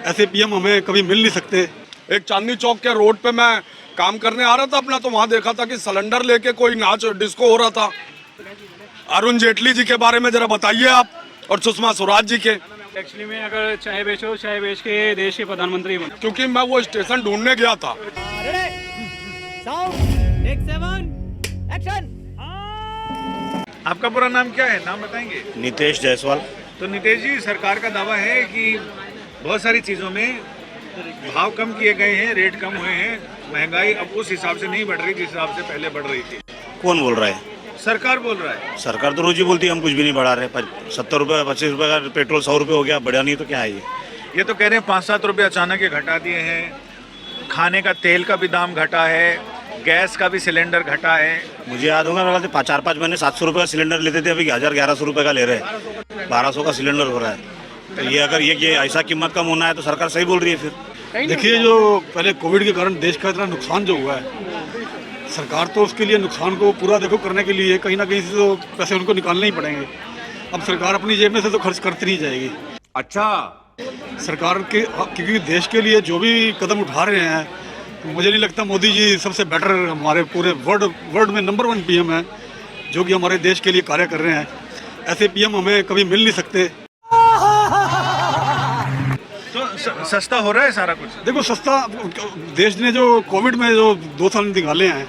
ऐसे पीएम हमें कभी मिल नहीं सकते। एक चांदनी चौक के रोड पे मैं काम करने आ रहा था अपना, तो वहाँ देखा था कि सिलेंडर लेके कोई नाच डिस्को हो रहा था। अरुण जेटली जी के बारे में जरा बताइए आप, और सुषमा स्वराज जी के। एक्चुअली में अगर चाय बेचो, चाय बेच के देश के प्रधानमंत्री बनो। क्योंकि मैं वो स्टेशन ढूंढने गया था। आपका पूरा नाम क्या है, नाम बताएंगे? नितेश जायसवाल। तो नितेश जी, सरकार का दावा है कि बहुत सारी चीज़ों में भाव कम किए गए हैं, रेट कम हुए हैं, महंगाई अब उस हिसाब से नहीं बढ़ रही जिस हिसाब से पहले बढ़ रही थी। कौन बोल रहा है? सरकार बोल रहा है। सरकार तो रोज ही बोलती है हम कुछ भी नहीं बढ़ा रहे। 70 रुपये 25 रुपये का पेट्रोल 100 रुपये हो गया, बढ़ा नहीं तो क्या है ये तो कह रहे हैं 5-7 रुपये अचानक ये घटा दिए हैं। खाने का तेल का भी दाम घटा है, गैस का भी सिलेंडर घटा है। मुझे याद होगा मेरे 4-5 महीने 700 रुपये का सिलेंडर लेते थे, अभी 1000-1100 रुपये का ले रहे हैं। 1200 का सिलेंडर हो रहा है। तो ये अगर ये ऐसा कीमत कम होना है तो सरकार सही बोल रही है। फिर देखिए, जो पहले कोविड के कारण देश का इतना नुकसान जो हुआ है, सरकार तो उसके लिए नुकसान को पूरा करने के लिए कहीं ना कहीं से तो पैसे उनको निकालने ही पड़ेंगे। अब सरकार अपनी जेब में से तो खर्च करती नहीं जाएगी। अच्छा, सरकार के क्योंकि देश के लिए जो भी कदम उठा रहे हैं, तो मुझे नहीं लगता मोदी जी सबसे बेटर हमारे पूरे वर्ल्ड में नंबर 1 पीएम है जो कि हमारे देश के लिए कार्य कर रहे हैं। ऐसे पीएम हमें कभी मिल नहीं सकते। तो सस्ता हो रहा है सारा कुछ। देखो, सस्ता देश ने जो कोविड में जो 2 साल निकाले हैं,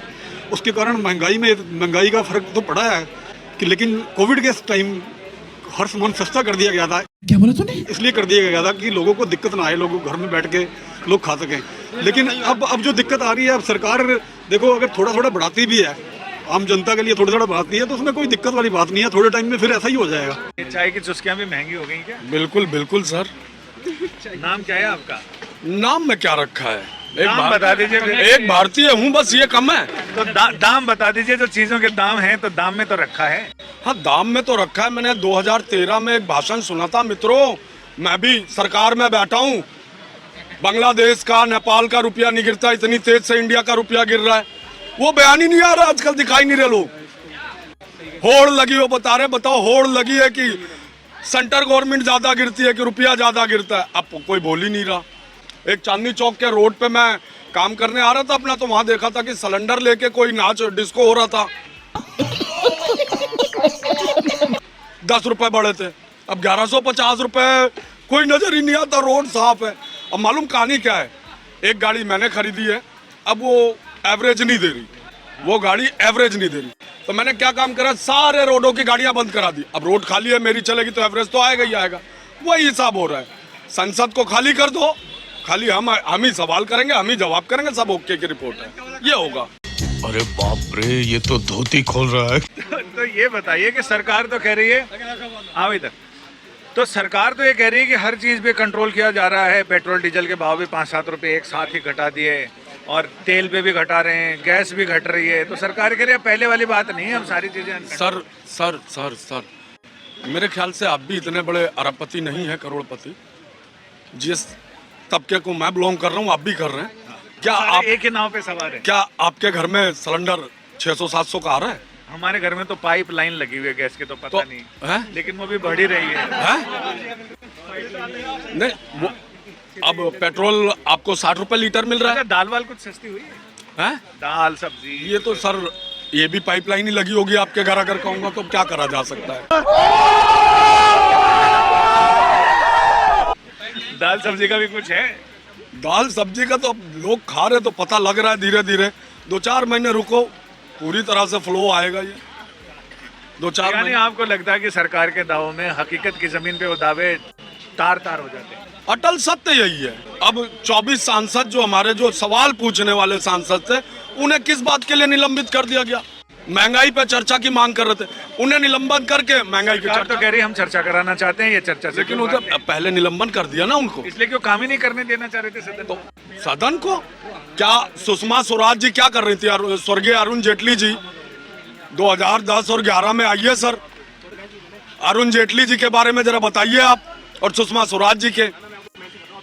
उसके कारण महंगाई का फर्क तो पड़ा है कि, लेकिन कोविड के टाइम हर सामान सस्ता कर दिया गया था। क्या बोला तूने? इसलिए कर दिया गया था कि लोगों को दिक्कत ना आए, लोगों घर में बैठ के लोग खा सकें। लेकिन अब जो दिक्कत आ रही है, अब सरकार देखो अगर थोड़ा थोड़ा बढ़ाती भी है, आम जनता के लिए थोड़ा थोड़ा बढ़ाती है, तो उसमें कोई दिक्कत वाली बात नहीं है। थोड़े टाइम में फिर ऐसा ही हो जाएगा। ये चाय की चुस्कियाँ भी महंगी हो गई क्या? बिल्कुल बिल्कुल सर। नाम क्या है आपका? नाम में क्या रखा है? दाम बता दीजिए। एक भारतीय हूँ, बस ये कम है। तो दाम बता दीजिए, जो चीजों के दाम हैं, तो दाम में तो रखा है। हाँ, दाम में तो रखा है। मैंने 2013 में एक भाषण सुना था मित्रों, मैं भी सरकार में बैठा हूँ। बांग्लादेश का, नेपाल का रुपया नहीं गिरता, इतनी तेज से इंडिया का रुपया गिर रहा है। वो बयान ही नहीं आ रहा आजकल, दिखाई नहीं रहे लोग। होड़ लगी, वो बता रहे, बताओ होड़ लगी है कि सेंटर गवर्नमेंट ज्यादा गिरती है कि रुपया ज्यादा गिरता है। अब कोई बोल ही नहीं रहा। एक चांदनी चौक के रोड पे मैं काम करने आ रहा था अपना, तो वहां देखा था कि सिलेंडर लेके कोई नाच डिस्को हो रहा था। 10 रुपए बढ़े थे, अब 1150 रुपए। कोई नजर ही नहीं आता, रोड साफ है। अब मालूम कहानी क्या है, एक गाड़ी मैंने खरीदी है, अब वो एवरेज नहीं दे रही, वो गाड़ी एवरेज नहीं दे रही। तो मैंने क्या काम करा, सारे रोडों की गाड़ियां बंद करा दी। अब रोड खाली है, मेरी चलेगी तो एवरेज तो आएगा ही आएगा। वही हिसाब हो रहा है। संसद को खाली कर दो, खाली हम ही सवाल करेंगे, हम ही जवाब करेंगे, सब ओके की रिपोर्ट है, ये होगा। अरे बाप रे, ये तो धोती खोल रहा है। तो ये बताइए कि सरकार तो कह रही है, आओ इधर। तो सरकार तो ये कह रही है कि हर चीज़ पे कंट्रोल किया जा रहा है। पेट्रोल डीजल के भाव भी 5-7 रुपये एक साथ ही घटा दिए, और तेल पे भी घटा रहे हैं, गैस भी घट रही है। तो सरकार कह रही है पहले वाली बात नहीं है, हम सारी चीज़ें। सर सर सर सर मेरे ख्याल से आप भी इतने बड़े अरबपति नहीं है, करोड़पति। जिस तबके को मैं बिलोंग कर रहा हूँ, आप भी कर रहे हैं। क्या आप एक ही नाव पे सवार है? क्या आपके घर में सिलेंडर 600-700 का आ रहा है? हमारे घर में तो पाइप लाइन लगी हुई है गैस की, तो पता नहीं है? लेकिन वो भी बढ़ ही रही है। नहीं, वो अब पेट्रोल आपको 60 रुपए लीटर मिल रहा है। दाल वाल कुछ सस्ती हुई है? दाल सब्जी ये तो सर, ये भी पाइपलाइन ही लगी होगी आपके घर। अगर कहूँगा तो क्या करा जा सकता है। दाल सब्जी का भी कुछ है? दाल सब्जी का तो लोग खा रहे तो पता लग रहा है धीरे धीरे। 2-4 महीने रुको, पूरी तरह से फ्लो आएगा ये। 2-4 महीने। आपको लगता है कि सरकार के दावों में हकीकत की जमीन पे वो दावे तार तार हो जाते हैं? अटल सत्य यही है। अब 24 सांसद जो हमारे जो सवाल पूछने वाले सांसद थे, उन्हें किस बात के लिए निलंबित कर दिया गया? महंगाई पे चर्चा की मांग कर रहे थे, उन्हें निलंबन करके महंगाई की चर्चा। तो कह रही हम चर्चा कराना चाहते हैं, ये चर्चा से लेकिन उधर पहले निलंबन कर दिया ना उनको। इसलिए क्यों काम ही नहीं करने देना चाह रहे थे सदन तो सदन को? क्या सुषमा स्वराज जी क्या कर रही थी? स्वर्गीय अरुण जेटली जी 2010 और 11 में आई है सर। अरुण जेटली जी के बारे में जरा बताइए आप, और सुषमा स्वराज जी के।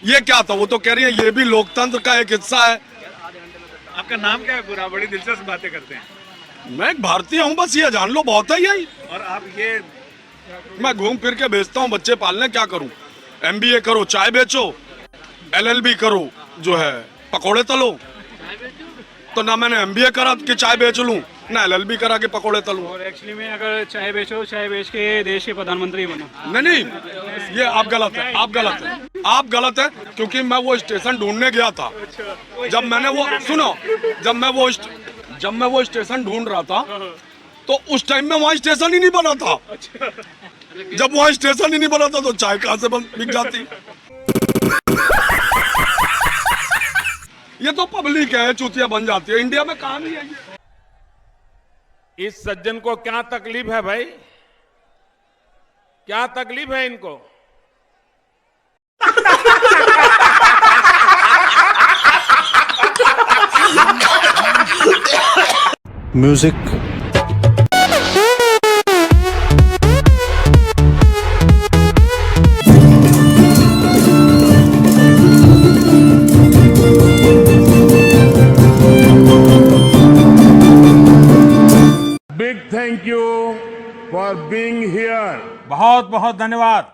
ये क्या था? वो तो कह रही है ये भी लोकतंत्र का एक हिस्सा है। आपका नाम क्या है पूरा? बड़ी दिलचस्प बातें करते हैं। मैं एक भारतीय हूँ, बस ये जान लो, बहुत है यही। और आप ये मैं घूम फिर के बेचता हूँ, बच्चे पालने, क्या करूँ? MBA करो, चाय बेचो, LLB करो जो है पकोड़े तलो, तो ना मैंने MBA करा कि चाय बेच लूं, ना LLB करा कि पकोड़े तलूं। और एक्चुअली में अगर चाय बेचो, चाय बेच के देश के प्रधानमंत्री बनो। नहीं, ये आप गलत है, आप गलत है, आप गलत है, क्योंकि मैं वो स्टेशन ढूंढने गया था। जब मैंने वो सुनो, जब मैं वो स्टेशन ढूंढ रहा था, तो उस टाइम में वहाँ स्टेशन ही नहीं बना था। जब वहाँ स्टेशन ही नहीं बना था तो चाय कहाँ से बिक जाती। ये तो पब्लिक है, चूतिया बन जाती है। इंडिया में कहाँ नहीं है ये। इस सज्जन को क्या तकलीफ है भाई? क्या तकलीफ है इनको? Music big thank you for being here. बहुत बहुत धन्यवाद।